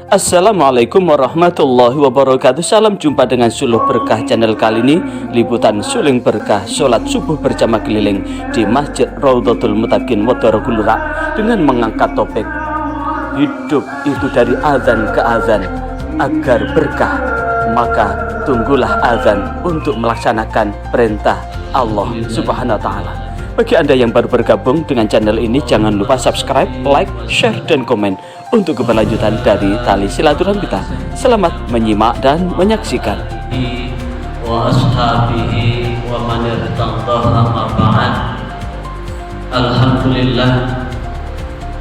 Assalamualaikum warahmatullahi wabarakatuh. Salam jumpa dengan Suluh Berkah channel. Kali ini liputan suling berkah sholat subuh berjamaah keliling di Masjid Raudhatul Muttaqin Wedara Gulurak dengan mengangkat topik hidup itu dari azan ke azan agar berkah, maka tunggulah azan untuk melaksanakan perintah Allah Subhanahu wa taala. Bagi Anda yang baru bergabung dengan channel ini, jangan lupa subscribe, like, share, dan komen untuk keberlanjutan dari tali silaturahmi kita. Selamat menyimak dan menyaksikan. Wa ashabihi wa man irtadha amma ba'd. Alhamdulillah,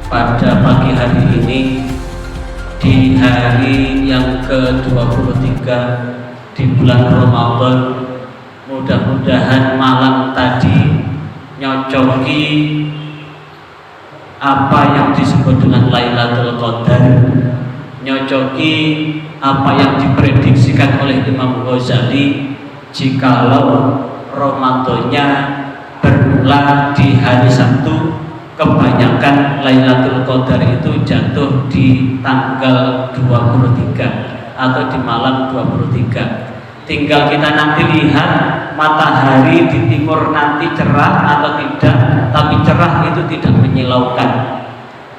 pada pagi hari ini di hari yang ke-23 di bulan Ramadan, mudah-mudahan malam tadi nyocoki apa yang disebut dengan Lailatul Qadar, nyocoki apa yang diprediksikan oleh Imam Ghazali jikalau Ramadannya bermula di hari Sabtu. Kebanyakan Lailatul Qadar itu jatuh di tanggal 23 atau di malam 23. Tinggal kita nanti lihat matahari di timur nanti cerah atau tidak. Tapi cerah itu tidak menyilaukan.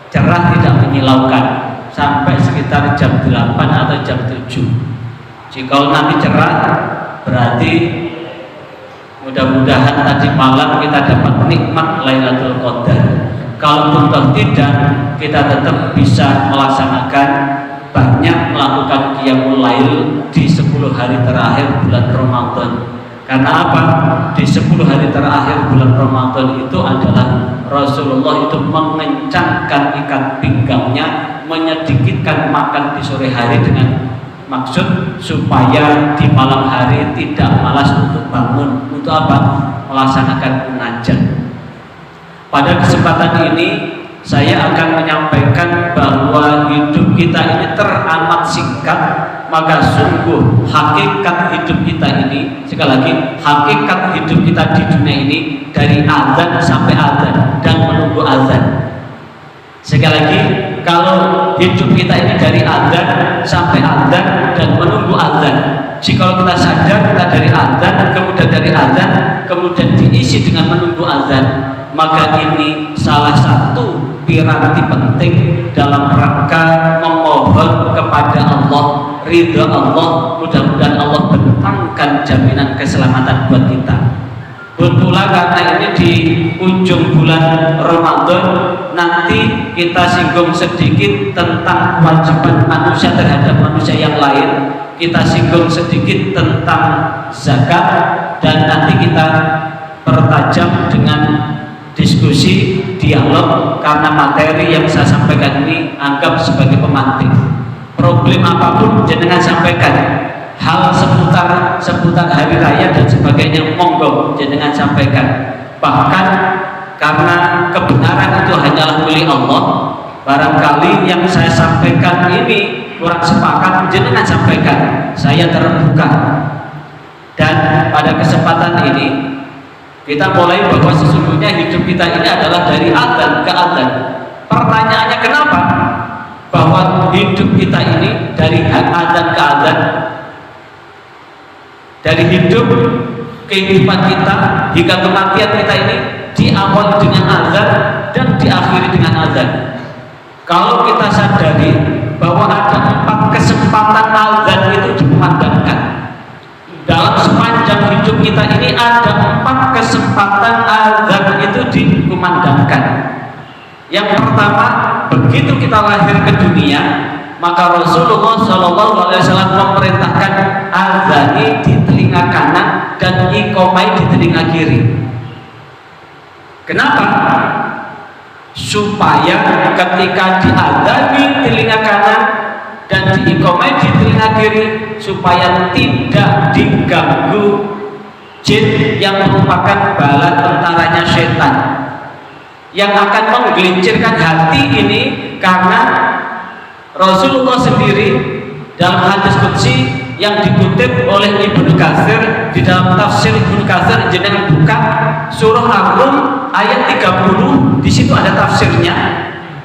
Cerah tidak menyilaukan sampai sekitar jam 8 atau jam 7. Jika nanti cerah, berarti mudah-mudahan tadi malam kita dapat nikmat Lailatul Qadar. Kalau toh tidak, kita tetap bisa melaksanakan banyak melakukan qiyamul lail di 10 hari terakhir bulan Ramadan. Karena apa? Di 10 hari terakhir bulan Ramadan itu adalah Rasulullah itu mengencangkan ikat pinggangnya, menyedikitkan makan di sore hari dengan maksud supaya di malam hari tidak malas untuk bangun. Untuk apa? Melaksanakan munajat. Pada kesempatan ini saya akan menyampaikan bahwa hidup kita ini teramat singkat, maka sungguh hakikat hidup kita ini, sekali lagi, hakikat hidup kita di dunia ini dari azan sampai azan dan menunggu azan. Sekali lagi, kalau hidup kita ini dari azan sampai azan dan menunggu azan, jika kita sadar kita dari azan, kemudian dari azan, kemudian diisi dengan menunggu azan, maka ini salah satu piranti penting dalam rangka memohon kepada Allah, ridha Allah. Mudah-mudahan Allah bentangkan jaminan keselamatan buat kita. Betulan karena ini di ujung bulan Ramadan, nanti kita singgung sedikit tentang kewajiban manusia terhadap manusia yang lain. Kita singgung sedikit tentang zakat, dan nanti kita pertajam dengan diskusi, dialog, karena materi yang saya sampaikan ini anggap sebagai pemantik. Problem apapun jenengan sampaikan, hal seputar hari raya dan sebagainya, monggo jenengan sampaikan. Bahkan karena kebenaran itu hanyalah milik Allah, barangkali yang saya sampaikan ini kurang sepakat, jenengan sampaikan, saya terbuka. Dan pada kesempatan ini kita mulai bahwa sesungguhnya hidup kita ini adalah dari azan ke azan. Pertanyaannya kenapa? Bahwa hidup kita ini dari azan ke azan, dari hidup kehidupan kita hingga kematian kita ini diawali dengan azan dan diakhiri dengan azan. Kalau kita sadari bahwa ada 4 kesempatan azan itu dikumandangkan dalam sepanjang hidup kita ini, ada 4 kesempatan azan itu dikumandangkan. Yang pertama, begitu kita lahir ke dunia, maka Rasulullah SAW memerintahkan azani di telinga kanan dan iqamah di telinga kiri. Kenapa? Supaya ketika diazani telinga kanan dan diiqamah di telinga kiri, supaya tidak diganggu jin yang merupakan bala tentaranya setan yang akan menggelincirkan hati ini. Karena Rasulullah sendiri dalam hadis qudsi yang dikutip oleh Ibnu Katsir, di dalam tafsir Ibnu Katsir, jenengan buka surah Ar-Rum ayat 30, di situ ada tafsirnya.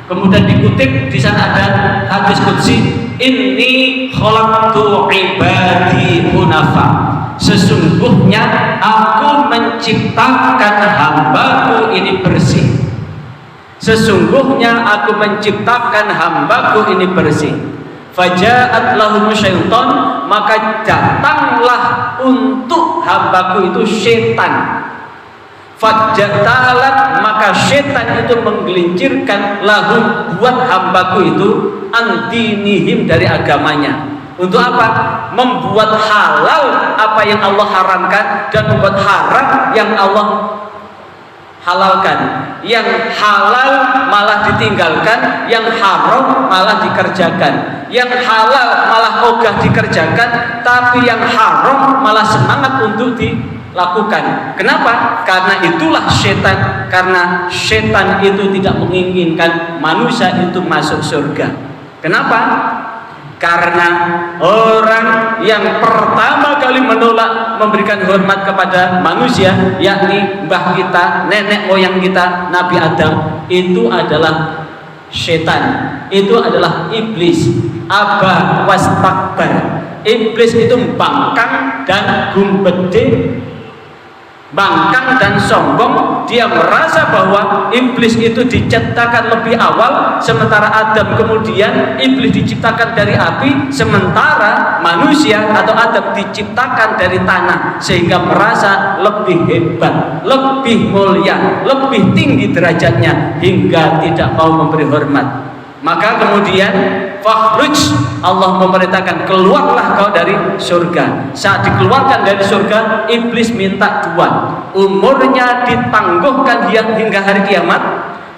Kemudian dikutip di sana ada hadis qudsi, inni khalaqtu ibadi hunafa. Sesungguhnya aku menciptakan hambaku ini bersih. Sesungguhnya aku menciptakan hambaku ini bersih. Faja'at lahum syaitan, maka datanglah untuk hambaku itu setan. Fajatalat, maka setan itu menggelincirkan lahum buat hambaku itu antinihim dari agamanya. Untuk apa? Membuat halal apa yang Allah haramkan dan membuat haram yang Allah halalkan. Yang halal malah ditinggalkan, yang haram malah dikerjakan. Yang halal malah ogah dikerjakan, tapi yang haram malah semangat untuk dilakukan. Kenapa? Karena itulah setan. Karena setan itu tidak menginginkan manusia itu masuk surga. Kenapa? Karena orang yang pertama kali menolak memberikan hormat kepada manusia, yakni mbah kita, nenek moyang kita, Nabi Adam, itu adalah setan, itu adalah iblis. Aba wastakbar. Iblis itu bangkang dan gumbede, bangkang dan sombong. Dia merasa bahwa iblis itu diciptakan lebih awal, sementara Adam kemudian iblis diciptakan dari api, sementara manusia atau Adam diciptakan dari tanah, sehingga merasa lebih hebat, lebih mulia, lebih tinggi derajatnya, hingga tidak mau memberi hormat. Maka kemudian fakhruj, Allah memerintahkan keluarlah kau dari surga. Saat dikeluarkan dari surga, iblis minta dua. Umurnya ditangguhkan hingga hari kiamat.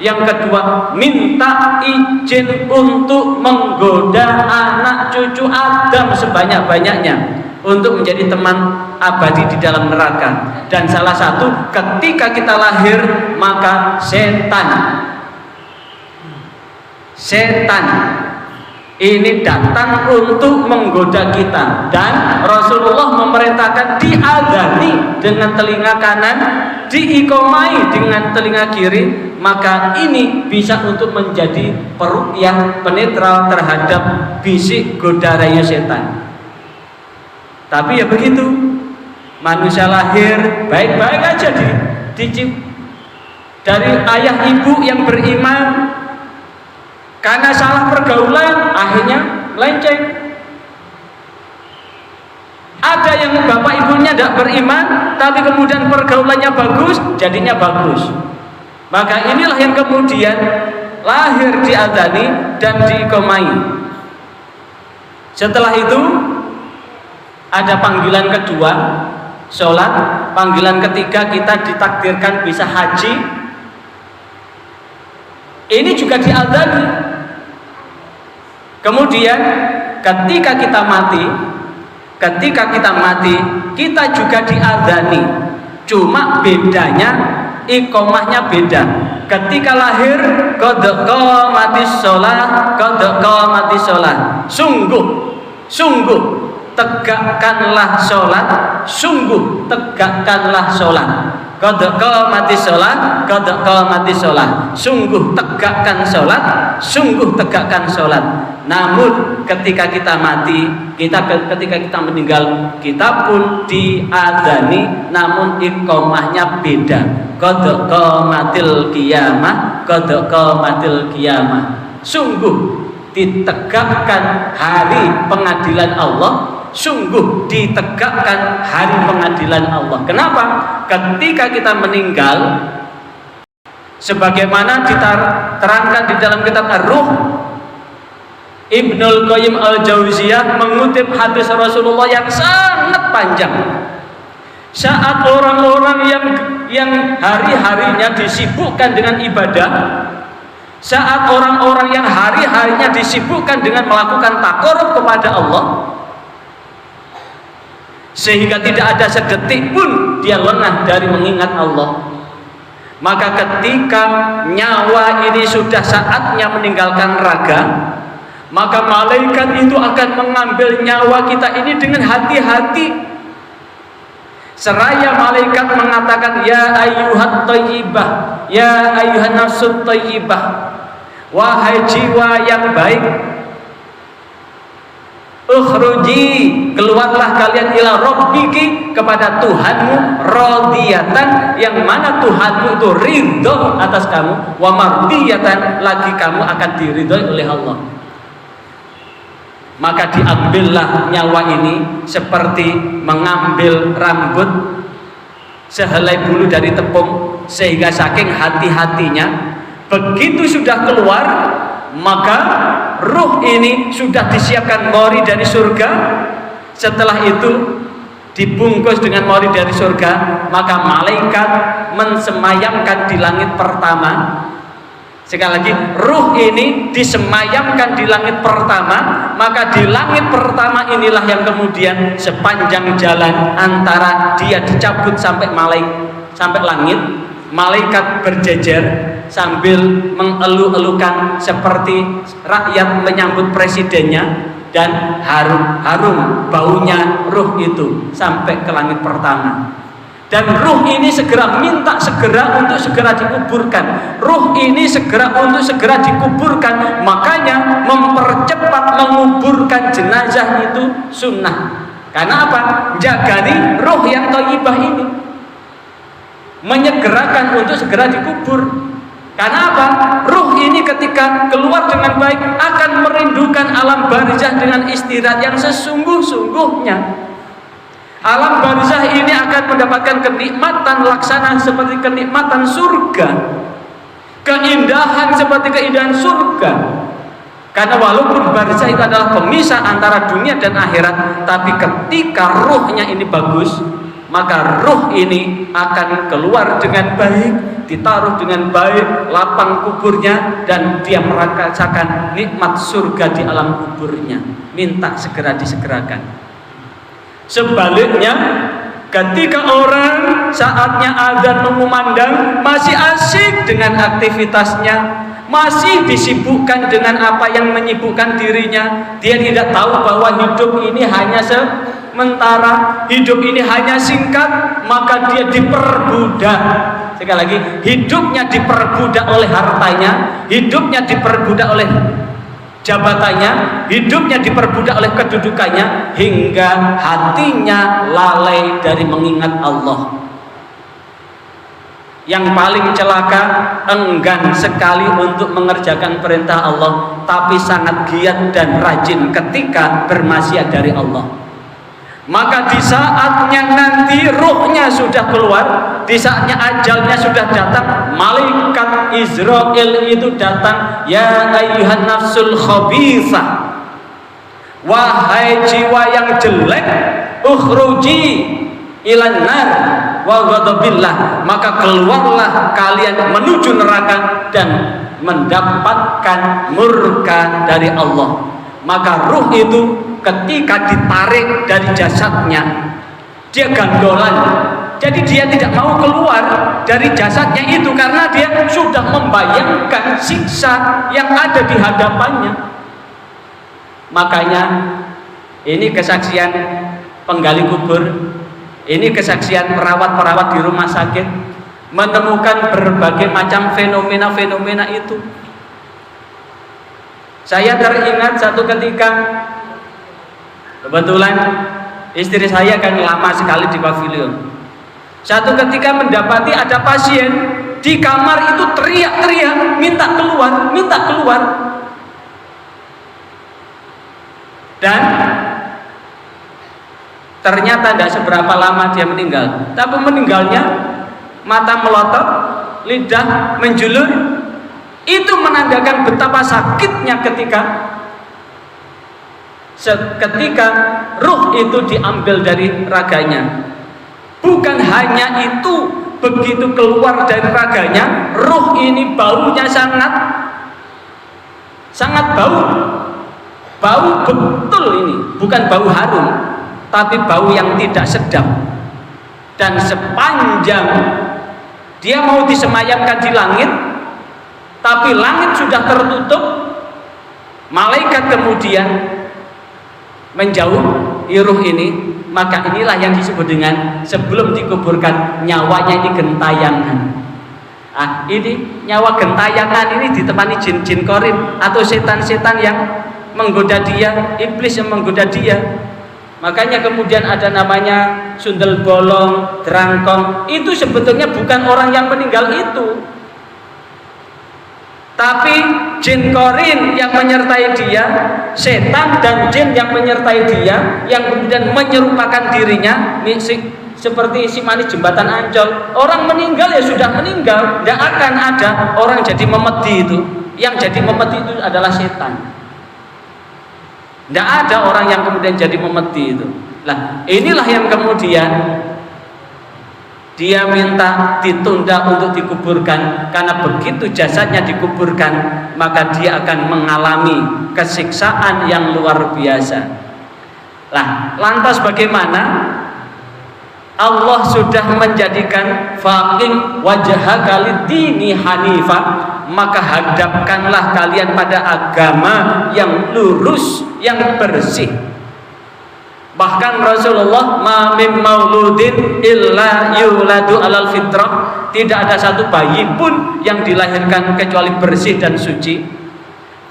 Yang kedua, minta izin untuk menggoda anak cucu Adam sebanyak-banyaknya untuk menjadi teman abadi di dalam neraka. Dan salah satu, ketika kita lahir, maka setan ini datang untuk menggoda kita, dan Rasulullah memerintahkan diadani dengan telinga kanan, diikomai dengan telinga kiri. Maka ini bisa untuk menjadi peruqyah penetral terhadap bisik goda rayu setan. Tapi ya begitu, manusia lahir baik-baik aja dari ayah ibu yang beriman. Karena salah pergaulan, akhirnya melenceng. Ada yang bapak ibunya tidak beriman, tapi kemudian pergaulannya bagus, jadinya bagus. Maka inilah yang kemudian lahir diadani dan diikomai. Setelah itu ada panggilan kedua, sholat. Panggilan ketiga, kita ditakdirkan bisa haji. Ini juga diadani. Kemudian ketika kita mati, kita juga diadzani. Cuma bedanya, iqomahnya beda. Ketika lahir, qad qamatis shalah, sungguh tegakkanlah sholat, sungguh tegakkanlah sholat. Qad qamatis shalah, sungguh tegakkan sholat, sungguh tegakkan sholat. Namun ketika kita mati, ketika kita meninggal, kita pun diadzani, namun iqomahnya beda. Qad qamatil qiyamah, sungguh ditegakkan hari pengadilan Allah, sungguh ditegakkan hari pengadilan Allah. Kenapa? Ketika kita meninggal, sebagaimana diterangkan di dalam kitab Ar-Ruh, Ibnul Qayyim Al-Jauziyah mengutip hadis Rasulullah yang sangat panjang. Saat orang-orang yang hari-harinya disibukkan dengan ibadah, saat orang-orang yang hari-harinya disibukkan dengan melakukan takarrub kepada Allah, sehingga tidak ada sedetik pun dia lengah dari mengingat Allah, maka ketika nyawa ini sudah saatnya meninggalkan raga, maka malaikat itu akan mengambil nyawa kita ini dengan hati-hati. Seraya malaikat mengatakan, ya ayyuhat thayyibah, ya ayyuhan nafsut thayyibah, wahai jiwa yang baik, ukhruji, keluarlah kalian ila rabbiki, kepada Tuhanmu, radiyatan, yang mana Tuhanmu itu ridho atas kamu, wa mardiyatan, lagi kamu akan diridhoi oleh Allah. Maka diambillah nyawa ini seperti mengambil rambut sehelai bulu dari tepung, sehingga saking hati-hatinya begitu sudah keluar, maka ruh ini sudah disiapkan mori dari surga. Setelah itu dibungkus dengan mori dari surga, maka malaikat mensemayamkan di langit pertama. Sekali lagi, ruh ini disemayamkan di langit pertama, maka di langit pertama inilah yang kemudian sepanjang jalan antara dia dicabut sampai langit, malaikat berjejer sambil mengeluh-elukan seperti rakyat menyambut presidennya, dan harum baunya ruh itu sampai ke langit pertama. Dan ruh ini segera minta untuk segera dikuburkan. Ruh ini untuk segera dikuburkan. Makanya mempercepat menguburkan jenazah itu sunnah. Karena apa? Jagani ruh yang thayyibah ini, menyegerakan untuk segera dikubur. Karena apa? Ruh ini ketika keluar dengan baik akan merindukan alam barzah dengan istirahat yang sesungguh-sungguhnya. Alam barzah ini akan mendapatkan kenikmatan laksana seperti kenikmatan surga, keindahan seperti keindahan surga. Karena walaupun barzah itu adalah pemisah antara dunia dan akhirat, tapi ketika ruhnya ini bagus, maka ruh ini akan keluar dengan baik, ditaruh dengan baik lapang kuburnya, dan dia merasakan nikmat surga di alam kuburnya. Minta segera disegerakan. Sebaliknya, ketika orang saatnya azan mengumandang masih asik dengan aktivitasnya, masih disibukkan dengan apa yang menyibukkan dirinya, dia tidak tahu bahwa hidup ini hanya sementara, hidup ini hanya singkat, maka dia diperbudak. Sekali lagi, hidupnya diperbudak oleh hartanya, hidupnya diperbudak oleh jabatannya, hidupnya diperbudak oleh kedudukannya, hingga hatinya lalai dari mengingat Allah. Yang paling celaka, enggan sekali untuk mengerjakan perintah Allah, tapi sangat giat dan rajin ketika bermaksiat dari Allah. Maka di saatnya nanti ruhnya sudah keluar, di saatnya ajalnya sudah datang, malaikat Israel itu datang, ya ayyuhan nafsul khabithah, wahai jiwa yang jelek, ukhruji ilan nar wa ghadabillah, maka keluarlah kalian menuju neraka dan mendapatkan murka dari Allah. Maka ruh itu ketika ditarik dari jasadnya, dia gandolan. Jadi dia tidak mau keluar dari jasadnya itu karena dia sudah membayangkan siksa yang ada di hadapannya. Makanya ini kesaksian penggali kubur, ini kesaksian perawat-perawat di rumah sakit menemukan berbagai macam fenomena-fenomena itu. Saya teringat satu ketika, kebetulan istri saya kan lama sekali di pavilion. Satu ketika mendapati ada pasien di kamar itu teriak-teriak, minta keluar. Dan ternyata tidak seberapa lama dia meninggal. Tapi meninggalnya mata melotot, lidah menjulur. Itu menandakan betapa sakitnya ketika ruh itu diambil dari raganya. Bukan hanya itu, begitu keluar dari raganya, ruh ini baunya sangat bau betul ini, bukan bau harum, tapi bau yang tidak sedap. Dan sepanjang dia mau disemayamkan di langit, tapi langit sudah tertutup, malaikat kemudian menjauh ruh ini. Maka inilah yang disebut dengan sebelum dikuburkan nyawanya ini gentayangan. Ini nyawa gentayangan ini ditemani jin-jin korin atau setan-setan yang menggoda dia, iblis yang menggoda dia. Makanya kemudian ada namanya sundel bolong, derangkong. Itu sebetulnya bukan orang yang meninggal itu, tapi jin korin yang menyertai dia, setan dan jin yang menyertai dia, yang kemudian menyerupakan dirinya. Seperti si manis jembatan Ancol, orang meninggal ya sudah meninggal, tidak akan ada orang jadi memedi itu. Yang jadi memedi itu adalah setan. Tidak ada orang yang kemudian jadi memedi itu. Nah, inilah yang kemudian dia minta ditunda untuk dikuburkan, karena begitu jasadnya dikuburkan maka dia akan mengalami kesiksaan yang luar biasa. Nah, lantas bagaimana? Allah sudah menjadikan faqim wajhaka lid-dini hanifah, maka hadapkanlah kalian pada agama yang lurus, yang bersih. Bahkan Rasulullah, ma min mauludin illa yuladu alal fitrah, tidak ada satu bayi pun yang dilahirkan kecuali bersih dan suci.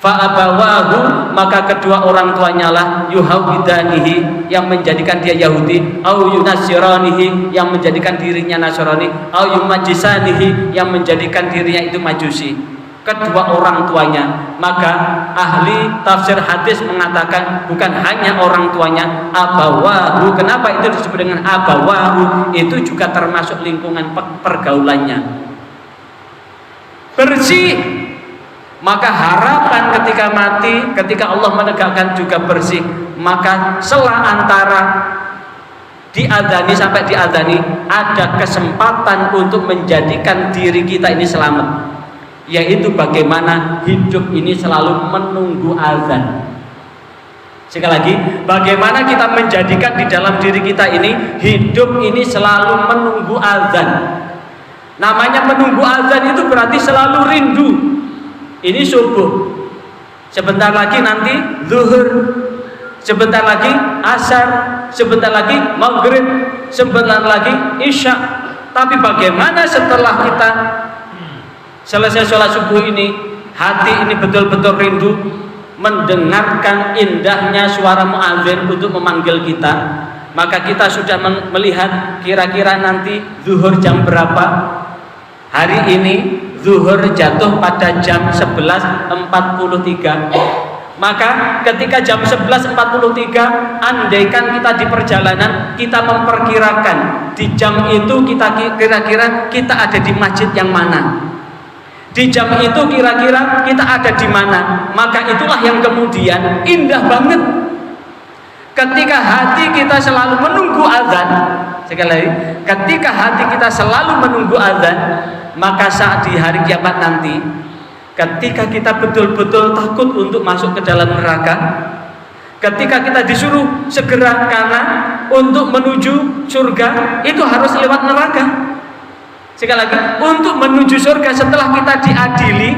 Fa abawahu, maka kedua orang tuanya lah yuhawidanihi, yang menjadikan dia Yahudi, au yunasiranihi, yang menjadikan dirinya Nasrani, au yumajisanihi, yang menjadikan dirinya itu Majusi. Kedua orang tuanya. Maka ahli tafsir hadis mengatakan bukan hanya orang tuanya, abawahu. Kenapa itu disebut dengan abawahu? Itu juga termasuk lingkungan pergaulannya. Bersih. Maka harapan ketika mati, ketika Allah menegakkan juga bersih, maka selang antara diadani sampai diadani ada kesempatan untuk menjadikan diri kita ini selamat, yaitu bagaimana hidup ini selalu menunggu azan. Sekali lagi, bagaimana kita menjadikan di dalam diri kita ini hidup ini selalu menunggu azan. Namanya menunggu azan itu berarti selalu rindu. Ini subuh, sebentar lagi nanti zuhur, sebentar lagi asar, sebentar lagi maghrib, sebentar lagi isya. Tapi bagaimana setelah kita selesai sholat subuh ini, hati ini betul-betul rindu mendengarkan indahnya suara muadzin untuk memanggil kita. Maka kita sudah melihat kira-kira nanti zuhur jam berapa. Hari ini zuhur jatuh pada jam 11.43. Maka ketika jam 11.43, andaikan kita di perjalanan, kita memperkirakan di jam itu kita kira-kira kita ada di masjid yang mana, di jam itu kira-kira kita ada di mana. Maka itulah yang kemudian indah banget ketika hati kita selalu menunggu azan. Sekali lagi, ketika hati kita selalu menunggu azan, maka saat di hari kiamat nanti, ketika kita betul-betul takut untuk masuk ke dalam neraka, ketika kita disuruh segera kanan untuk menuju surga, itu harus lewat neraka. Sekali lagi, untuk menuju surga setelah kita diadili,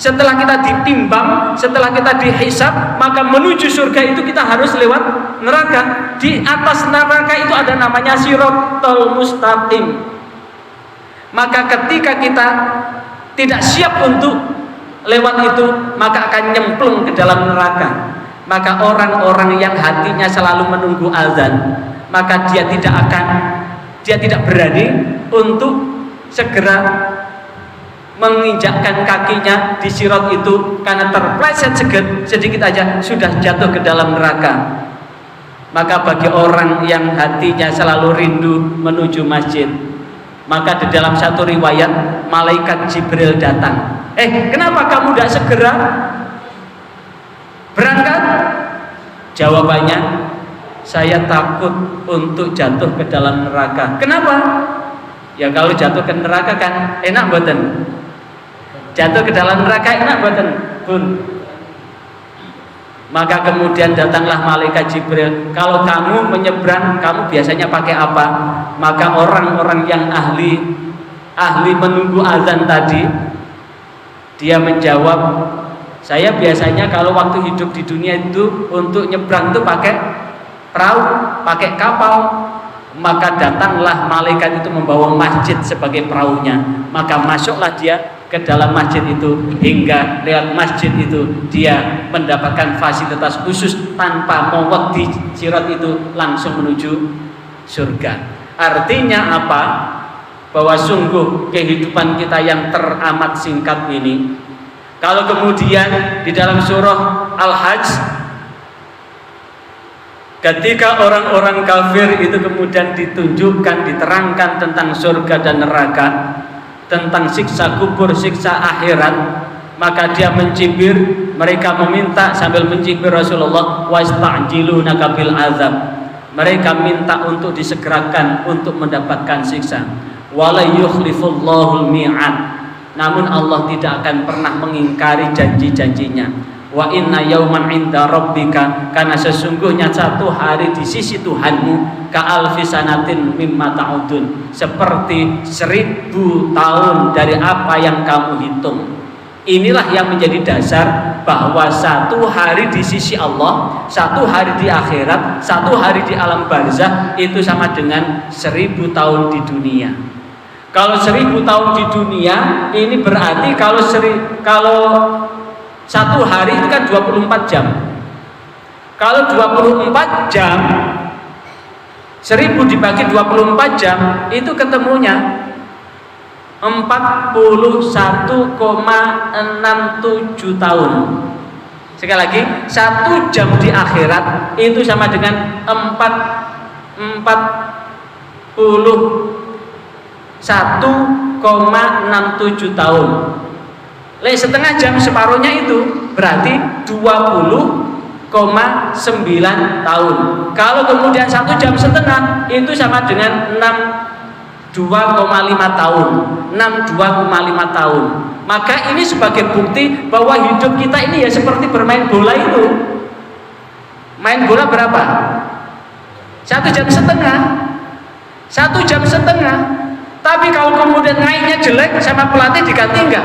setelah kita ditimbang, setelah kita dihisab, maka menuju surga itu kita harus lewat neraka. Di atas neraka itu ada namanya Shiratal Mustaqim. Maka ketika kita tidak siap untuk lewat itu, maka akan nyemplung ke dalam neraka. Maka orang-orang yang hatinya selalu menunggu azan, maka dia tidak berani untuk segera menginjakkan kakinya di sirat itu, karena terpleset sedikit aja sudah jatuh ke dalam neraka. Maka bagi orang yang hatinya selalu rindu menuju masjid, maka di dalam satu riwayat malaikat Jibril datang. Kenapa kamu tidak segera berangkat? Jawabannya, saya takut untuk jatuh ke dalam neraka. Kenapa? Ya kalau jatuh ke neraka kan enak mboten? Jatuh ke dalam neraka enak mboten, Bun? Maka kemudian datanglah malaikat Jibril. Kalau kamu menyeberang, kamu biasanya pakai apa? Maka orang-orang yang ahli menunggu azan tadi, dia menjawab, saya biasanya kalau waktu hidup di dunia itu untuk nyebrang itu pakai perahu, pakai kapal. maka datanglah malaikat itu membawa masjid sebagai perahunya, maka masuklah dia ke dalam masjid itu, hingga lewat masjid itu dia mendapatkan fasilitas khusus tanpa mowot di sirat itu, langsung menuju surga. Artinya apa? Bahwa sungguh kehidupan kita yang teramat singkat ini, kalau kemudian di dalam surah Al-Hajj, ketika orang-orang kafir itu kemudian ditunjukkan, diterangkan tentang surga dan neraka, tentang siksa kubur, siksa akhirat, maka dia mencibir, mereka meminta sambil mencibir Rasulullah, wasta'jilunaka bil azab. Mereka minta untuk disegerakan untuk mendapatkan siksa. Wala yukhlifullahul mi'ad. Namun Allah tidak akan pernah mengingkari janji-janjinya. Wa inna yauman inda rabbika, karena sesungguhnya satu hari di sisi Tuhanmu, ka alfi sanatin mimma ta'udun, seperti 1000 tahun dari apa yang kamu hitung. Inilah yang menjadi dasar bahwa satu hari di sisi Allah, satu hari di akhirat, satu hari di alam barzah itu sama dengan 1000 tahun di dunia. Kalau 1000 tahun di dunia, ini berarti kalau satu hari itu kan 24 jam. Kalau 24 jam, 1000 dibagi 24 jam, itu ketemunya 41,67 tahun. Sekali lagi, 1 jam di akhirat itu sama dengan 41,67 tahun. Setengah jam separuhnya itu berarti 20,9 tahun. Kalau kemudian 1 jam setengah itu sama dengan 62,5 tahun. 62,5 tahun. Maka ini sebagai bukti bahwa hidup kita ini ya seperti bermain bola itu. Main bola berapa? 1 jam setengah. 1 jam setengah. Tapi kalau kemudian mainnya jelek sama pelatih diganti enggak?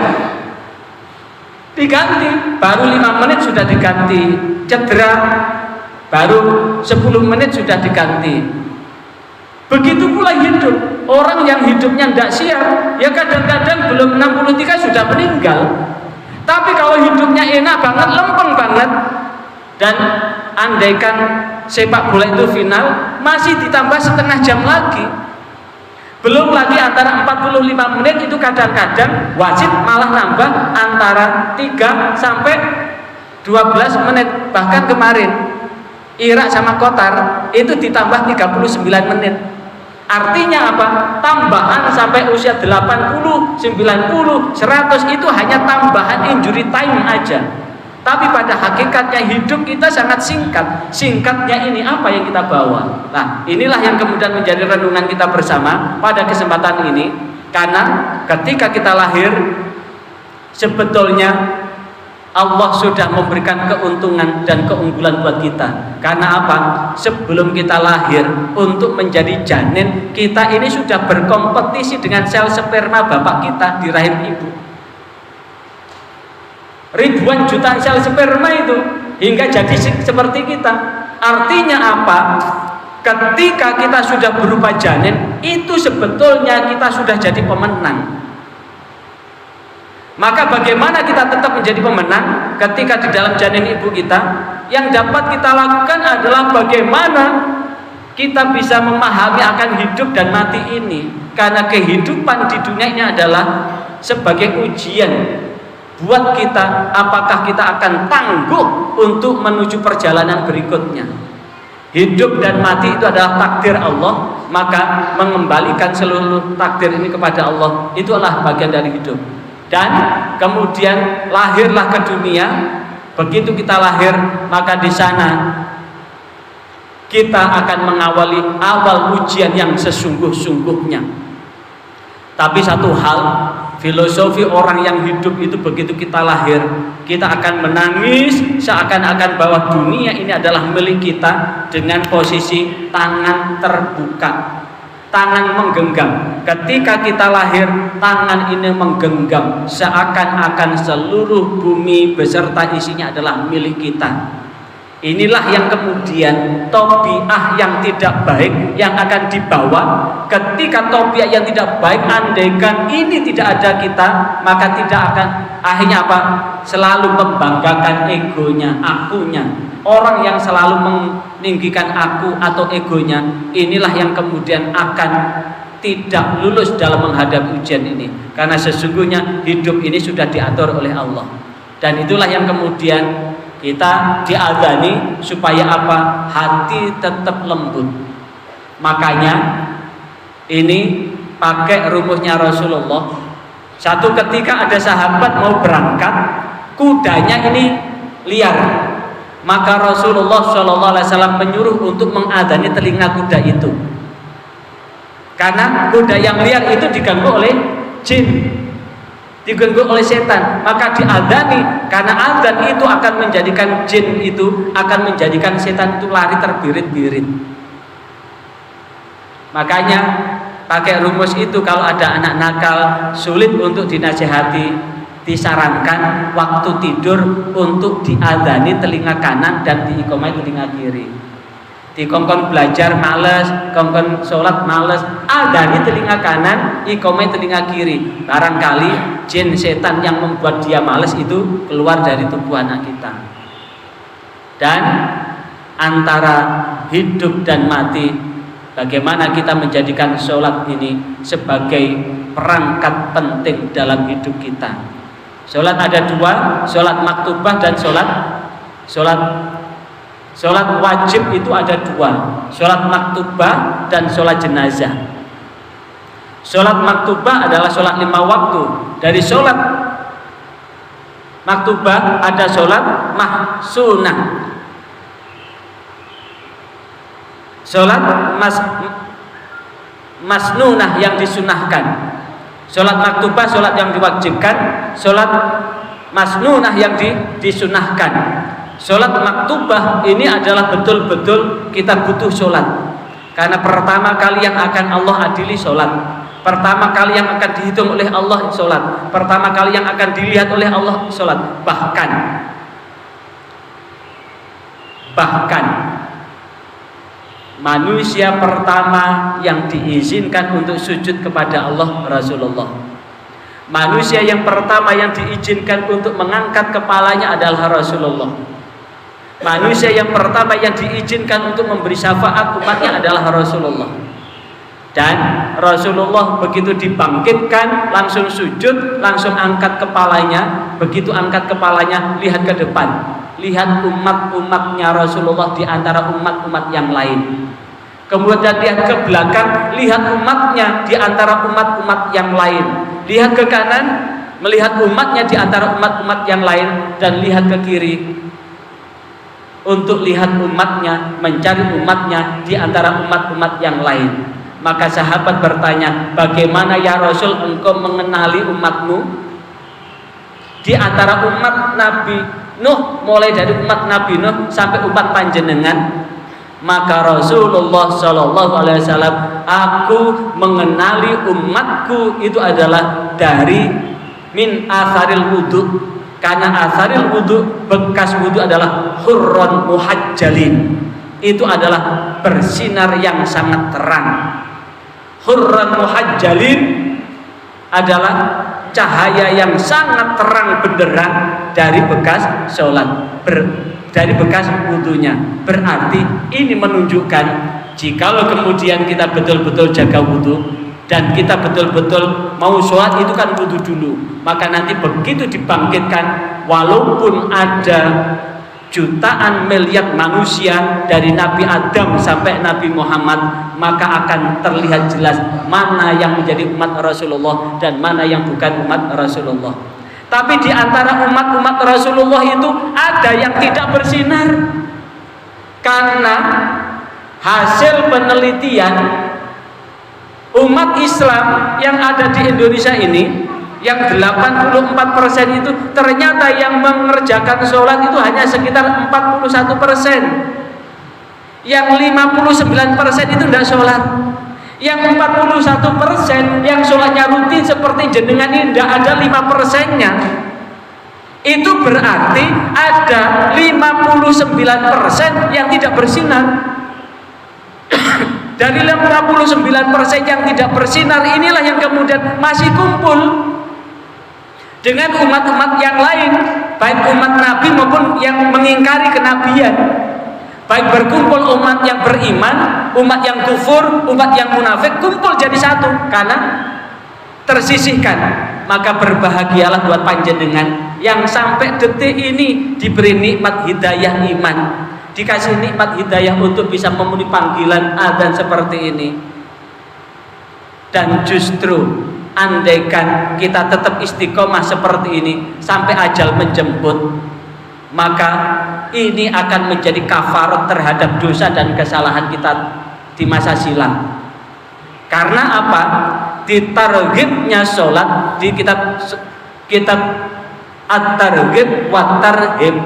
Diganti, baru 5 menit sudah diganti. Cedera, baru 10 menit sudah diganti. Begitu pula hidup. Orang yang hidupnya tidak siap, ya kadang-kadang belum 63 sudah meninggal. Tapi kalau hidupnya enak banget, lempeng banget, dan andaikan sepak bola itu final, masih ditambah setengah jam lagi. Belum lagi antara 45 menit itu kadang-kadang wasit malah nambah antara 3 sampai 12 menit. Bahkan kemarin Irak sama Qatar itu ditambah 39 menit. Artinya apa? Tambahan sampai usia 80, 90, 100 itu hanya tambahan injury time aja. Tapi pada hakikatnya hidup kita sangat singkat. Singkatnya ini apa yang kita bawa? Nah, inilah yang kemudian menjadi renungan kita bersama pada kesempatan ini. Karena ketika kita lahir, sebetulnya Allah sudah memberikan keuntungan dan keunggulan buat kita. Karena apa? Sebelum kita lahir, untuk menjadi janin, kita ini sudah berkompetisi dengan sel sperma bapak kita di rahim ibu. Ribuan juta sel sperma itu hingga jadi seperti kita. Artinya apa? Ketika kita sudah berupa janin, itu sebetulnya kita sudah jadi pemenang. Maka bagaimana kita tetap menjadi pemenang ketika di dalam janin ibu kita? Yang dapat kita lakukan adalah bagaimana kita bisa memahami akan hidup dan mati ini. Karena kehidupan di dunia ini adalah sebagai ujian buat kita, apakah kita akan tangguh untuk menuju perjalanan berikutnya. Hidup dan mati itu adalah takdir Allah, maka mengembalikan seluruh takdir ini kepada Allah, itu adalah bagian dari hidup. Dan kemudian lahirlah ke dunia. Begitu kita lahir, maka di sana kita akan mengawali awal ujian yang sesungguh-sungguhnya. Tapi satu hal, filosofi orang yang hidup itu begitu kita lahir, kita akan menangis seakan-akan bahwa dunia ini adalah milik kita dengan posisi tangan terbuka, tangan menggenggam. Ketika kita lahir, tangan ini menggenggam seakan-akan seluruh bumi beserta isinya adalah milik kita. Inilah yang kemudian tobiah yang tidak baik yang akan dibawa. Ketika tobiah yang tidak baik, andaikan ini tidak ada kita, maka tidak akan, akhirnya apa? Selalu membanggakan egonya, akunya. Orang yang selalu meninggikan aku atau egonya, inilah yang kemudian akan tidak lulus dalam menghadapi ujian ini. Karena sesungguhnya hidup ini sudah diatur oleh Allah. Dan itulah yang kemudian kita diazani supaya apa? Hati tetap lembut. Makanya ini pakai rumusnya Rasulullah. Satu ketika ada sahabat mau berangkat, kudanya ini liar. Maka Rasulullah SAW menyuruh untuk mengadzani telinga kuda itu. Karena kuda yang liar itu diganggu oleh jin, diganggu oleh setan, maka diadzani. Karena adzan itu akan menjadikan jin itu, akan menjadikan setan itu lari terbirit-birit. Makanya pakai rumus itu, kalau ada anak nakal sulit untuk dinasihati, disarankan waktu tidur untuk diadzani telinga kanan dan diiqomai telinga kiri. Dikongkon belajar males, kongkon sholat males, adzani telinga kanan, iqomai telinga kiri. Barangkali jin setan yang membuat dia males itu keluar dari tubuh anak kita. Dan antara hidup dan mati, bagaimana kita menjadikan sholat ini sebagai perangkat penting dalam hidup kita. Sholat ada dua, sholat maktubah dan sholat wajib itu ada dua, sholat maktubah dan sholat jenazah. Sholat maktubah adalah sholat 5 waktu. Dari sholat maktubah ada sholat mahsunah, sholat masnunah yang disunahkan. Sholat maktubah sholat yang diwajibkan, sholat masnunah yang disunahkan. Sholat maktubah ini adalah betul-betul kita butuh sholat. Karena pertama kali yang akan Allah adili sholat, pertama kali yang akan dihitung oleh Allah sholat, pertama kali yang akan dilihat oleh Allah sholat. Bahkan manusia pertama yang diizinkan untuk sujud kepada Allah Rasulullah. Manusia yang pertama yang diizinkan untuk mengangkat kepalanya adalah Rasulullah. Manusia yang pertama yang diizinkan untuk memberi syafaat umatnya adalah Rasulullah. Dan Rasulullah begitu dibangkitkan langsung sujud, langsung angkat kepalanya. Begitu angkat kepalanya, lihat ke depan, lihat umat-umatnya Rasulullah di antara umat-umat yang lain. Kemudian lihat ke belakang, lihat umatnya di antara umat-umat yang lain. Lihat ke kanan, melihat umatnya di antara umat-umat yang lain. Dan lihat ke kiri, untuk lihat umatnya, mencari umatnya di antara umat-umat yang lain. Maka sahabat bertanya, bagaimana ya Rasul engkau mengenali umatmu? Di antara umat Nabi Nuh, mulai dari umat Nabi Nuh sampai umat panjenengan. Maka Rasulullah SAW, aku mengenali umatku itu adalah dari min atharil wudu. Karena atharil wudu, bekas wudu adalah hurron muhajjalin, itu adalah bersinar yang sangat terang. Hurron muhajjalin adalah cahaya yang sangat terang benderang dari bekas sholat, dari bekas wudunya. Berarti ini menunjukkan jikalau kemudian kita betul-betul jaga wudu dan kita betul-betul mau sholat, itu kan wudu dulu. Maka nanti begitu dibangkitkan, walaupun ada jutaan miliar manusia dari Nabi Adam sampai Nabi Muhammad, maka akan terlihat jelas mana yang menjadi umat Rasulullah dan mana yang bukan umat Rasulullah. Tapi di antara umat-umat Rasulullah itu ada yang tidak bersinar. Karena hasil penelitian umat Islam yang ada di Indonesia ini, yang 84% itu ternyata yang mengerjakan sholat itu hanya sekitar 41%. Yang 59% itu tidak sholat. Yang 41% yang sholatnya rutin seperti jenengan ini tidak ada 5%-nya. itu berarti ada 59% yang tidak bersinar. Dari 59% yang tidak bersinar inilah yang kemudian masih kumpul dengan umat-umat yang lain, baik umat Nabi maupun yang mengingkari kenabian. Baik berkumpul umat yang beriman, umat yang kufur, umat yang munafik, kumpul jadi satu karena tersisihkan. Maka berbahagialah buat panjenengan yang sampai detik ini diberi nikmat hidayah iman, dikasih nikmat hidayah untuk bisa memenuhi panggilan adzan seperti ini. Dan justru andaikan kita tetap istiqomah seperti ini sampai ajal menjemput, maka ini akan menjadi kafarat terhadap dosa dan kesalahan kita di masa silam. Karena apa? Di targhibnya sholat di kitab at-targhib wa tarhib,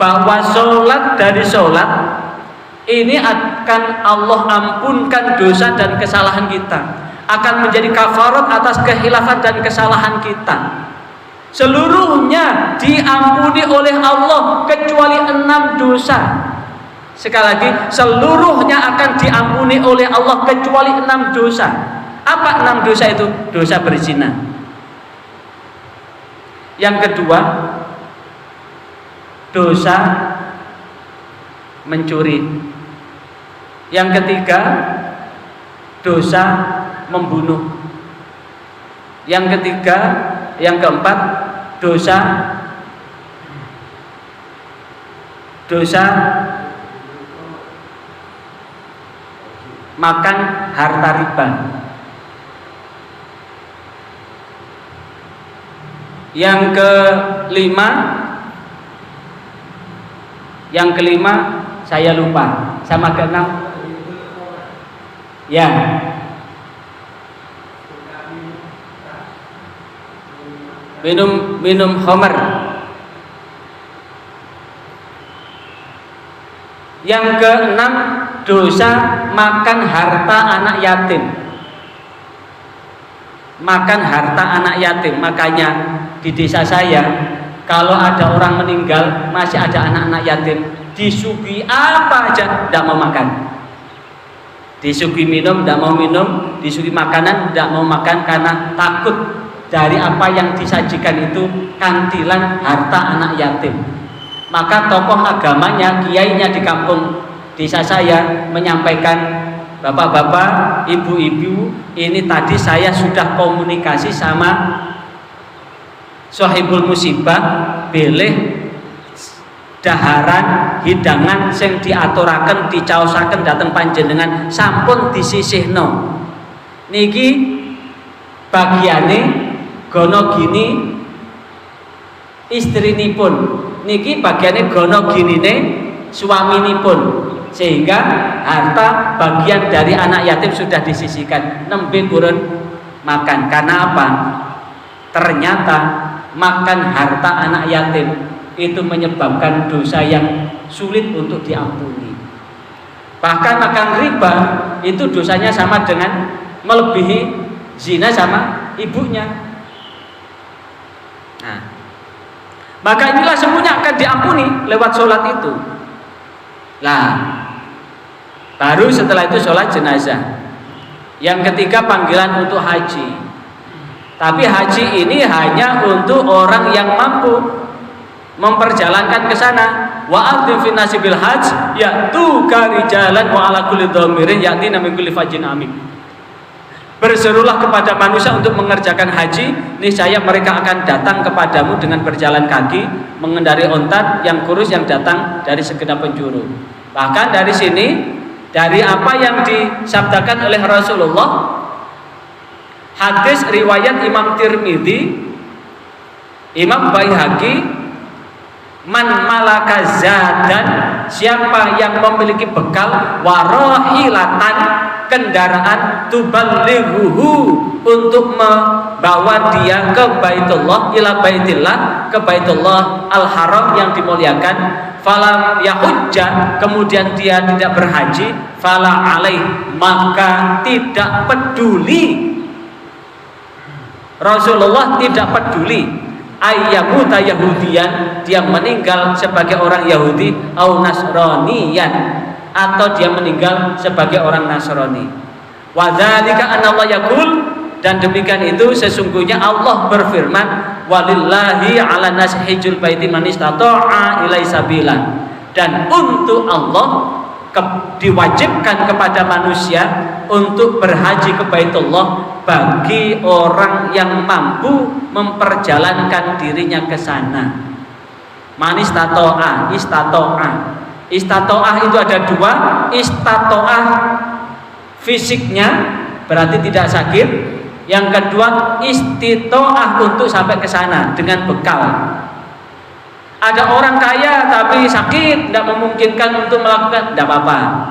bahwa sholat dari sholat ini akan Allah ampunkan dosa dan kesalahan kita, akan menjadi kafarat atas kehilafan dan kesalahan kita. Seluruhnya diampuni oleh Allah kecuali 6 dosa. Sekali lagi, seluruhnya akan diampuni oleh Allah kecuali 6 dosa. Apa 6 dosa itu? Dosa berzina. Yang kedua, dosa mencuri. Yang ketiga, dosa membunuh. Yang ketiga, yang keempat, dosa makan harta riba. Yang kelima saya lupa, sama keenam ya, minum khamar. Yang keenam, dosa makan harta anak yatim. Makan harta anak yatim. Makanya di desa saya, kalau ada orang meninggal masih ada anak-anak yatim, disuguhi apa aja tidak mau makan. Disuguhi minum tidak mau minum, disuguhi makanan tidak mau makan karena takut dari apa yang disajikan itu kantilan harta anak yatim. Maka tokoh agamanya, kiainya di kampung desa saya menyampaikan, bapak-bapak, ibu-ibu, ini tadi saya sudah komunikasi sama Sohibul Musibah, bilih daharan hidangan sing diaturaken dicaosaken dateng panjenengan sampun disisihno. Niki bagiane gono gini istrinipun, niki bagiane gono ginine suaminipun, sehingga harta bagian dari anak yatim sudah disisihkan, nembe purun makan. Karena apa? Ternyata makan harta anak yatim itu menyebabkan dosa yang sulit untuk diampuni. Bahkan makan riba itu dosanya sama dengan melebihi zina sama ibunya. Nah, maka inilah semuanya akan diampuni lewat sholat itu. Nah, baru setelah itu sholat jenazah. Yang ketiga, panggilan untuk haji. Tapi haji ini hanya untuk orang yang mampu memperjalankan ke sana. Wa adzim fi nasibil hajj ya'tuka rijalan wa ala kulli dhamirin ya'tina min kulli fajjin amik. Berserulah kepada manusia untuk mengerjakan haji, niscaya mereka akan datang kepadamu dengan berjalan kaki, mengendarai onta yang kurus yang datang dari segenap penjuru. Bahkan dari sini, dari apa yang disabdakan oleh Rasulullah, hadis riwayat Imam Tirmidzi, Imam Baihaqi, man malaka zadan, siapa yang memiliki bekal, warahilatan, kendaraan, tuballighuhu, untuk membawa dia ke Baitullah, ila Baitillah, ke Baitullah Al-Haram yang dimuliakan, falam yahujja, kemudian dia tidak berhaji, fala alaih, maka tidak peduli. Rasulullah tidak peduli ayyamuta yahudiyan, dia meninggal sebagai orang Yahudi, au nasraniyan, atau dia meninggal sebagai orang Nasrani. Wa dzalika anna Allah yaqul, dan demikian itu sesungguhnya Allah berfirman, walillahi 'alan nasi hijjul baiti man istata'a ilaihi sabila, dan untuk Allah diwajibkan kepada manusia untuk berhaji ke Baitullah bagi orang yang mampu memperjalankan dirinya ke sana. Man istata'a, istato'ah itu ada dua. Istato'ah fisiknya berarti tidak sakit. Yang kedua istito'ah untuk sampai ke sana dengan bekal. Ada orang kaya tapi sakit, tidak memungkinkan untuk melakukan, tidak apa-apa.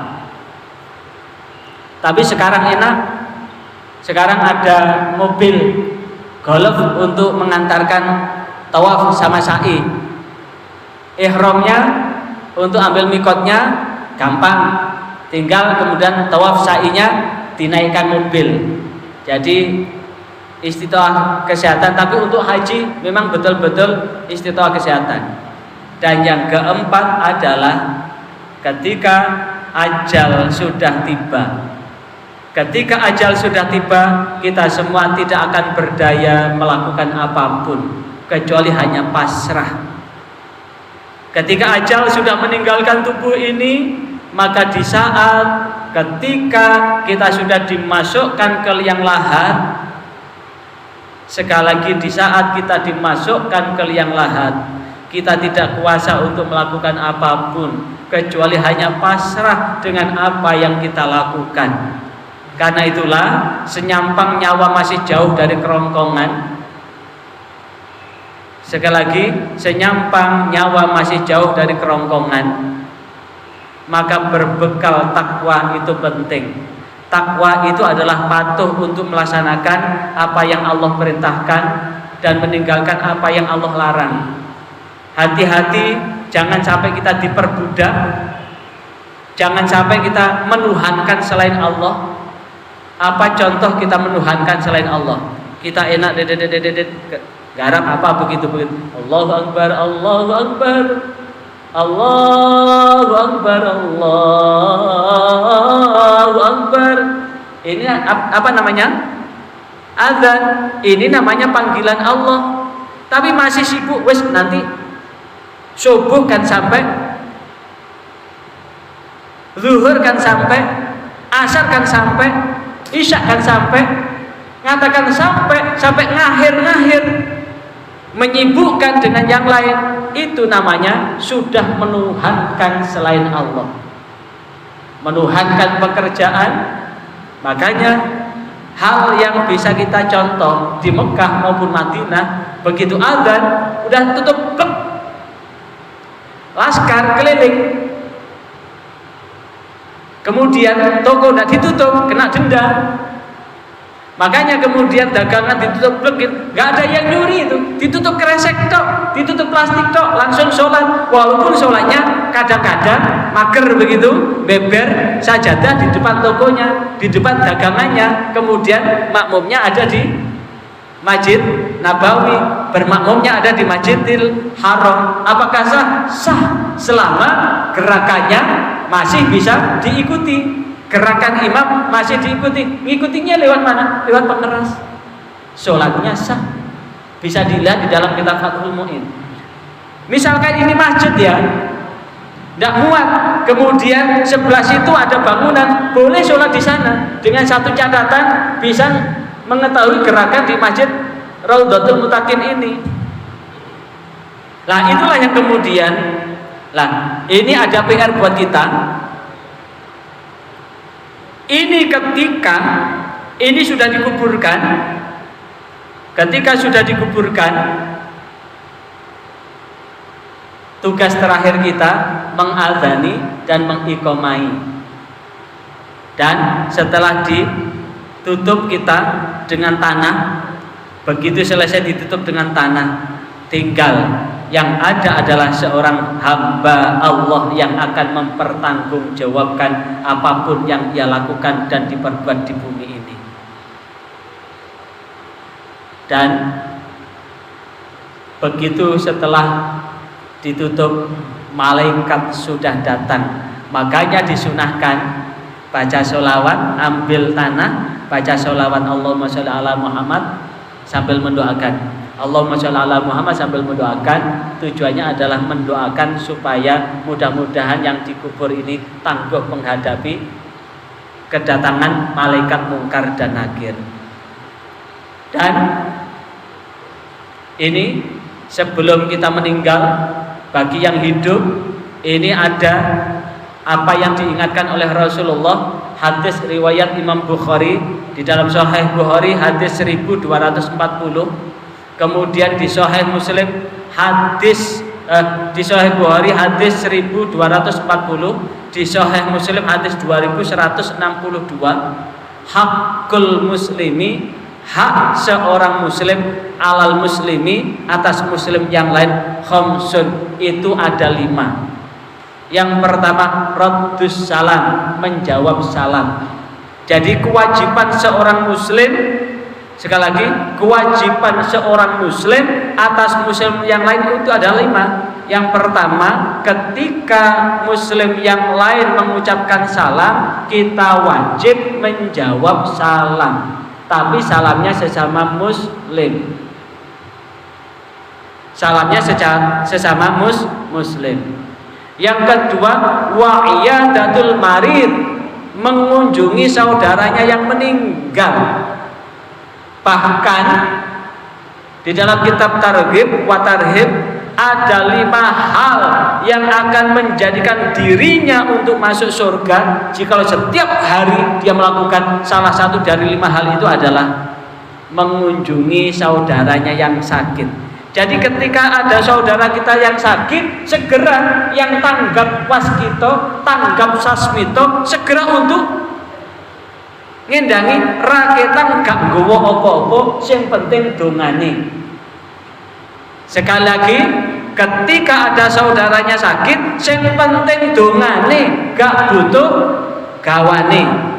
Tapi sekarang enak, sekarang ada mobil golf untuk mengantarkan tawaf sama sa'i. Ihramnya untuk ambil mikotnya gampang, tinggal kemudian tawaf sa'inya dinaikkan mobil. Jadi istitoah kesehatan, tapi untuk haji memang betul-betul istitoah kesehatan. Dan yang keempat adalah ketika ajal sudah tiba. Ketika ajal sudah tiba, kita semua tidak akan berdaya melakukan apapun kecuali hanya pasrah. Ketika ajal sudah meninggalkan tubuh ini, maka di saat ketika kita sudah dimasukkan ke liang lahat, sekali lagi di saat kita dimasukkan ke liang lahat, kita tidak kuasa untuk melakukan apapun kecuali hanya pasrah dengan apa yang kita lakukan. Karena itulah senyampang nyawa masih jauh dari kerongkongan. Sekali lagi, senyampang nyawa masih jauh dari kerongkongan, maka berbekal takwa itu penting. Takwa itu adalah patuh untuk melaksanakan apa yang Allah perintahkan dan meninggalkan apa yang Allah larang. Hati-hati, jangan sampai kita diperbudak, jangan sampai kita menuhankan selain Allah. Apa contoh kita menuhankan selain Allah? Kita enak garap apa begitu. Allahu Akbar, Allahu Akbar, Allahu Akbar, Allahu Akbar. Ini apa namanya? Azan. Ini namanya panggilan Allah. Tapi masih sibuk, wes nanti subuh kan sampai, zuhur kan sampai, asar kan sampai, isya kan sampai, ngatakan sampai ngahir, menyibukkan dengan yang lain. Itu namanya sudah menuhankan selain Allah, menuhankan pekerjaan. Makanya hal yang bisa kita contoh di Mekah maupun Madinah, begitu azan udah tutup klub, laskar keliling, kemudian toko tidak ditutup kena denda. Makanya kemudian dagangan ditutup blek, nggak ada yang nyuri, itu ditutup kresek tok, ditutup plastik tok, langsung sholat. Walaupun sholatnya kadang-kadang mager begitu, beber sajadah di depan tokonya, di depan dagangannya, kemudian makmumnya ada di Masjid Nabawi, bermakmumnya ada di Masjidil Haram. Apakah sah? Sah selama gerakannya masih bisa diikuti. Gerakan imam masih diikuti. Ngikutinya lewat mana? Lewat pengeras. Sholatnya sah. Bisa dilihat di dalam kitab Fathul Mu'in. Misalkan ini masjid ya, tidak muat, kemudian sebelah situ ada bangunan, boleh sholat di sana. Dengan satu catatan, bisa mengetahui gerakan di Masjid Raudhatul Muttaqin ini. Nah, itulah yang kemudian, ini ada PR buat kita. Ini ketika ini sudah dikuburkan, ketika sudah dikuburkan, tugas terakhir kita mengadzani dan mengiqomai. Dan setelah ditutup kita dengan tanah, begitu selesai ditutup dengan tanah, tinggal yang ada adalah seorang hamba Allah yang akan mempertanggungjawabkan apapun yang ia lakukan dan diperbuat di bumi ini. Dan Begitu setelah ditutup, malaikat sudah datang. Makanya disunahkan baca sholawat, ambil tanah, baca sholawat Allahumma sholli ala Muhammad sambil mendoakan. Allahumma sholli ala Muhammad sambil mendoakan. Tujuannya adalah mendoakan supaya mudah-mudahan yang dikubur ini tangguh menghadapi kedatangan malaikat mungkar dan nakir. Dan ini sebelum kita meninggal, bagi yang hidup ini ada apa yang diingatkan oleh Rasulullah. Hadis riwayat Imam Bukhari di dalam Sahih Bukhari hadis 1240. Kemudian di Sahih Muslim hadis di Sahih Bukhari hadis 1240, di Sahih Muslim hadis 2162. Hakul muslimi, hak seorang muslim alal muslimi atas muslim yang lain, khamsun, itu ada 5. Yang pertama, raddus salam, menjawab salam. Jadi kewajiban seorang muslim, sekali lagi, kewajiban seorang muslim atas muslim yang lain itu ada 5. Yang pertama, ketika muslim yang lain mengucapkan salam, kita wajib menjawab salam. Tapi salamnya sesama muslim. Salamnya sesama muslim. Yang kedua, wa iyadatul marid, mengunjungi saudaranya yang meninggal. Bahkan di dalam kitab Targhib wa Tarhib ada 5 hal yang akan menjadikan dirinya untuk masuk surga jikalau setiap hari dia melakukan salah satu dari 5 hal itu adalah mengunjungi saudaranya yang sakit. Jadi ketika ada saudara kita yang sakit, segera yang tanggap waskito, tanggap sasmito, segera untuk ngendangi raketan gak nggawa apa-apa, sing penting dongane. Sekali lagi, ketika ada saudaranya sakit, sing penting dongane, gak butuh gawane.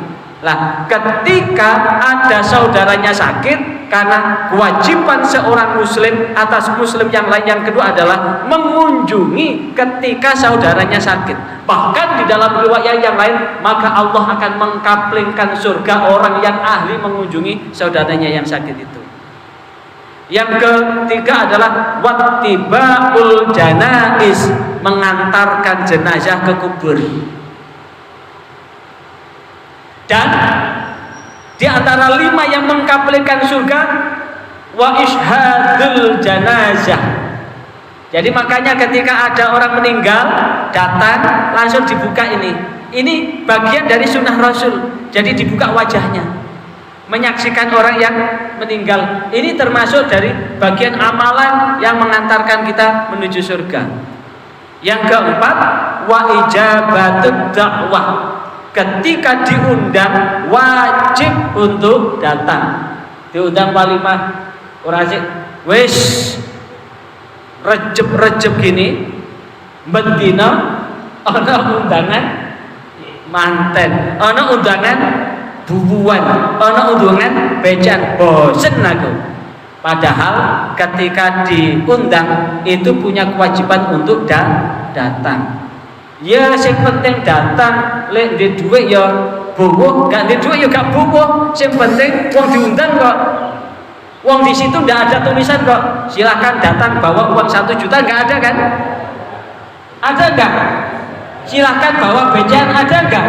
Lah, ketika ada saudaranya sakit, karena kewajiban seorang muslim atas muslim yang lain yang kedua adalah mengunjungi ketika saudaranya sakit. Bahkan di dalam riwayat yang lain, maka Allah akan mengkaplingkan surga orang yang ahli mengunjungi saudaranya yang sakit itu. Yang ketiga adalah wattiba'ul janaiz, mengantarkan jenazah ke kubur. Dan di antara 5 yang mengkaplingkan surga, wa ishadul janazah. Jadi makanya ketika ada orang meninggal datang, langsung dibuka ini. Ini bagian dari sunnah Rasul. Jadi dibuka wajahnya, menyaksikan orang yang meninggal. Ini termasuk dari bagian amalan yang mengantarkan kita menuju surga. Yang keempat, wa ijabatud dakwah. Ketika diundang wajib untuk datang. Diundang walimah ora sik wis recep gini bendina ana undangan manten, ana undangan bubuan, ana undangan becan, bosen aku. Padahal ketika diundang itu punya kewajiban untuk datang. Ya sing penting datang, lek ndek dhuwit ya bowo, gak ndek dhuwit ya gak bowo. Sing penting wong diundang kok. Wong di situ ndak ada tulisan kok. Silakan datang bawa uang 1 juta, nggak ada kan? Ada nggak? Silakan bawa becan, ada nggak?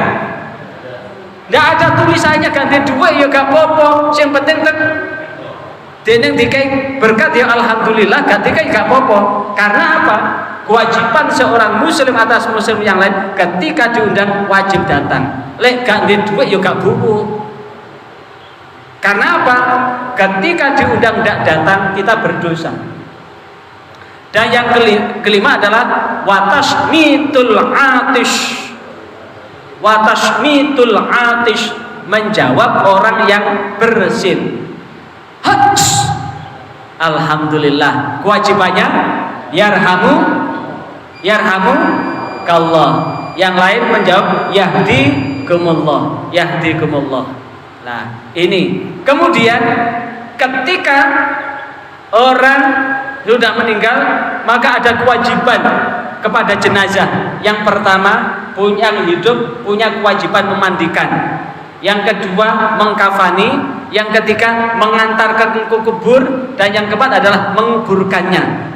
Ndak ada tulisannya, ganti dhuwit ya gak apa-apa. Sing penting deneng dikai berkat ya alhamdulillah, ganti kai gak apa-apa. Karena apa? Kewajiban seorang muslim atas muslim yang lain ketika diundang wajib datang. Lek gak ndek dhuwit ya gak buku. Karena apa? Ketika diundang tidak datang, kita berdosa. Dan yang kelima adalah watashmitul atish. Watashmitul atish, menjawab orang yang bersin. Hats. Alhamdulillah, kewajibannya yarhamu kallah. Yang lain menjawab yahdikumullah, yahdikumullah. Nah, ini kemudian ketika orang sudah meninggal, maka ada kewajiban kepada jenazah. Yang pertama, yang hidup punya kewajiban memandikan. Yang kedua, mengkafani. Yang ketiga, mengantarkan ke kubur. Dan yang keempat adalah menguburkannya.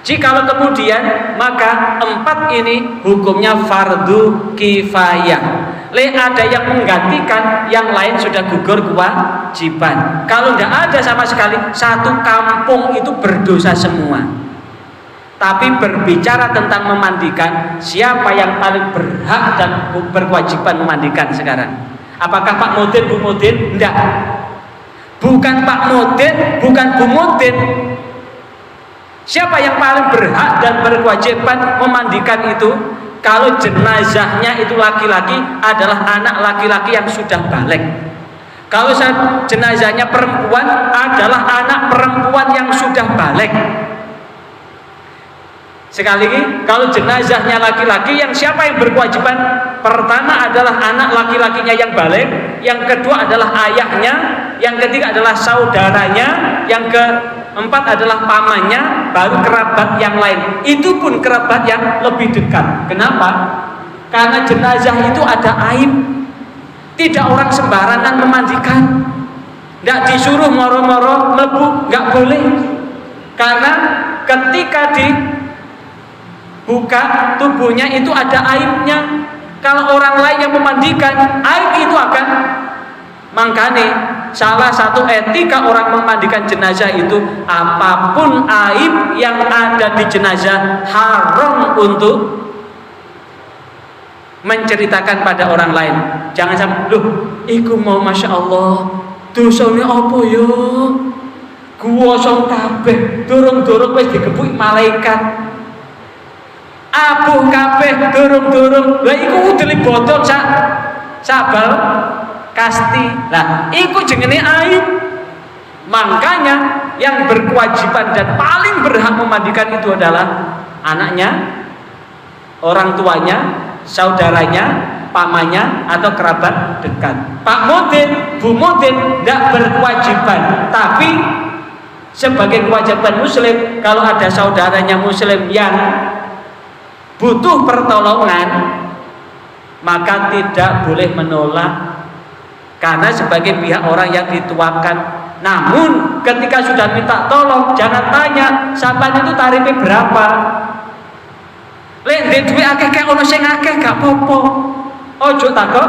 Jikalau kemudian, maka 4 ini hukumnya fardu kifayah. Ada yang menggantikan, yang lain sudah gugur kewajiban. Kalau tidak ada sama sekali, satu kampung itu berdosa semua. Tapi berbicara tentang memandikan, siapa yang paling berhak dan berkewajiban memandikan sekarang? Apakah Pak Mudin, Bu Mudin? Tidak. Bukan Pak Mudin, bukan Bu Mudin. Siapa yang paling berhak dan berkewajiban memandikan itu? Kalau jenazahnya itu laki-laki, adalah anak laki-laki yang sudah balik. Kalau jenazahnya perempuan, adalah anak perempuan yang sudah balik. Sekali lagi, kalau jenazahnya laki-laki, yang siapa yang berkewajiban? Pertama adalah anak laki-lakinya yang balik, yang kedua adalah ayahnya, yang ketiga adalah saudaranya, yang keempat adalah pamannya, baru kerabat yang lain. Itu pun kerabat yang lebih dekat. Kenapa? Karena jenazah itu ada aib. Tidak orang sembarangan memandikan. Tidak disuruh moro-moro melebu, nggak boleh. Karena ketika dibuka tubuhnya itu ada aibnya. Kalau orang lain yang memandikan, aib itu akan mangkane. Salah satu etika orang memandikan jenazah itu, apapun aib yang ada di jenazah haram untuk menceritakan pada orang lain. Jangan sampai, loh, iku mau masya Allah, dosane apa yo? Kuwasa kabeh, durung-durung wis digebuk malaikat. Abuh kabeh durung-durung. Lah iku udeli bodong sabal kasti. Lah iku jenenge aib. Makanya yang berkewajiban dan paling berhak memandikan itu adalah anaknya, orang tuanya, saudaranya, pamannya, atau kerabat dekat. Pak Mudin, Bu Mudin tidak berkewajiban, tapi sebagai kewajiban muslim, kalau ada saudaranya muslim yang butuh pertolongan, maka tidak boleh menolak, karena sebagai pihak orang yang dituakan. Namun ketika sudah minta tolong, jangan tanya sampean itu tarifnya berapa. Lek ndek duwe akeh kek ono sing akeh gak apa-apa. Ojo takok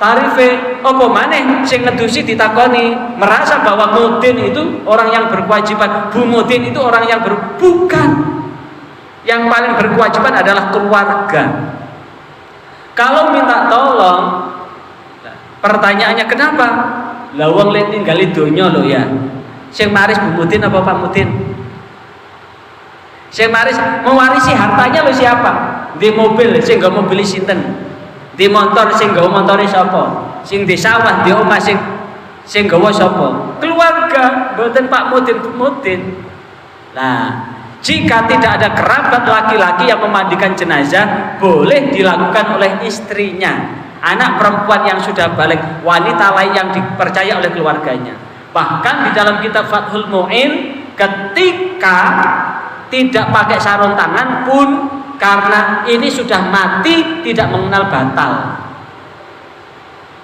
tarife apa maneh sing ngedusi ditakoni, merasa bahwa Mudin itu orang yang berkewajiban, Bu Mudin itu orang yang bukan. Yang paling berkewajiban adalah keluarga. Kalau minta tolong, pertanyaannya kenapa? Lah wong lek tinggali donya lho ya. Sing maris Bu Mudin apa Pak Mudin? Sing maris mewarisi hartanya lho siapa? Di mobil sing nggo mobil sinten? Di motor sing nggo motore sapa? Sing di sawah di omah sing nggawa sapa? Keluarga, mboten Pak Mudin, Bu Mudin. Nah, jika tidak ada kerabat laki-laki yang memandikan jenazah, boleh dilakukan oleh istrinya, anak perempuan yang sudah balik, wanita lain yang dipercaya oleh keluarganya. Bahkan di dalam kitab Fathul Mu'in, ketika tidak pakai sarung tangan pun, karena ini sudah mati, tidak mengenal batal.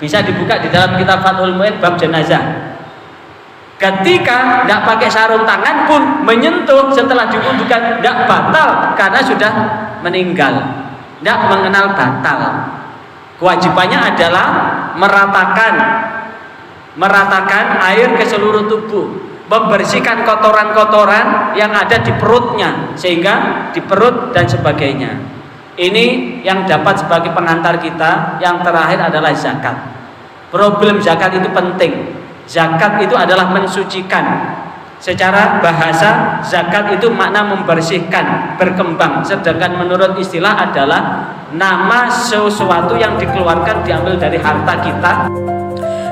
Bisa dibuka di dalam kitab Fathul Mu'in bab jenazah. Ketika tidak pakai sarung tangan pun, menyentuh setelah diwudukan tidak batal, karena sudah meninggal, tidak mengenal batal. Kewajibannya adalah meratakan air ke seluruh tubuh, membersihkan kotoran-kotoran yang ada di perutnya, sehingga di perut dan sebagainya. Ini yang dapat sebagai pengantar kita. Yang terakhir adalah zakat. Problem zakat itu penting. Zakat itu adalah mensucikan. Secara bahasa, zakat itu makna membersihkan, berkembang. Sedangkan menurut istilah adalah nama sesuatu yang dikeluarkan, diambil dari harta kita.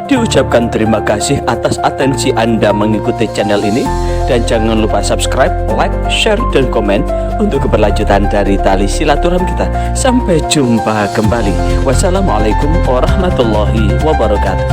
Diucapkan terima kasih atas atensi Anda mengikuti channel ini. Dan jangan lupa subscribe, like, share, dan komen untuk keberlanjutan dari tali silaturahmi kita. Sampai jumpa kembali. Wassalamualaikum warahmatullahi wabarakatuh.